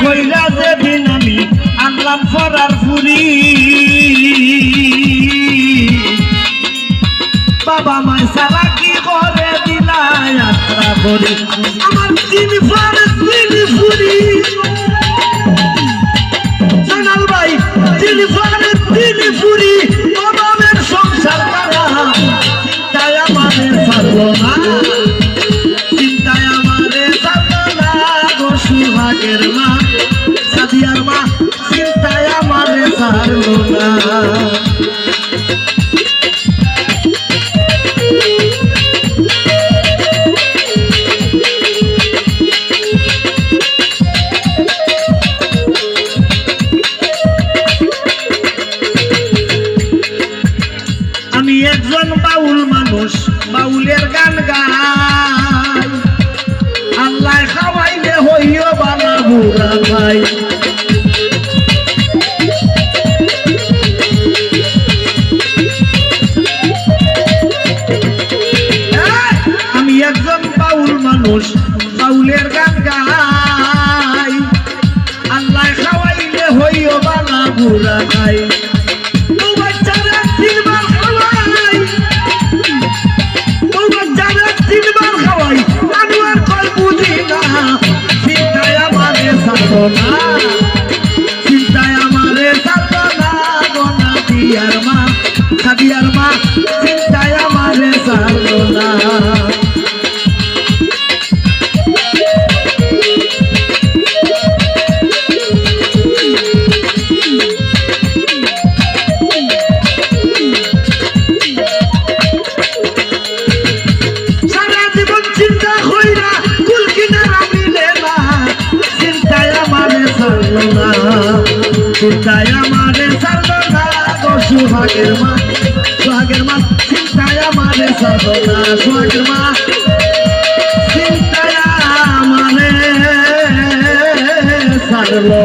কইরা যেদিন আমি আনলাম ফরার ফুরি বাবা মাই সারা কি করে দিলাই যাত্রা করি আমার তিন ফুরি জানাল ভাই তিন ফুরি বাবার সংসার করা চিন্তায় আমারে ছাড়লো না চিন্তায় আমারে ছাড়লো না গো সুহাগের মা সাদিয়ার মা চিন্তায় আমারে ছাড়লো না আমি একজন বাউল মানুষ বাউলের গান গাই আল্লাহ খাওয়াইলে হইও বালা বুড়া ভাই আমি একজন বাউল মানুষ বাউলের গান গাই আল্লাহ খাওয়াইলে হইও বালা বুড়া ভাই চিন্তায় আমারে ছাড়লো না গোনা দিয়ার মা সাদিয়ার মা চিন্তায় আমারে ছাড়লো না সারা জীবন চিন্তা হইরা কুল কিনারা মিলে না চিন্তায় আমারে ছাড়লো না চিন্তায় আমারে ছাড়লো না গো সুহাগের মা চিন্তায় আমারে ছাড়লো না সুহাগের মা চিন্তায় আমারে ছাড়লো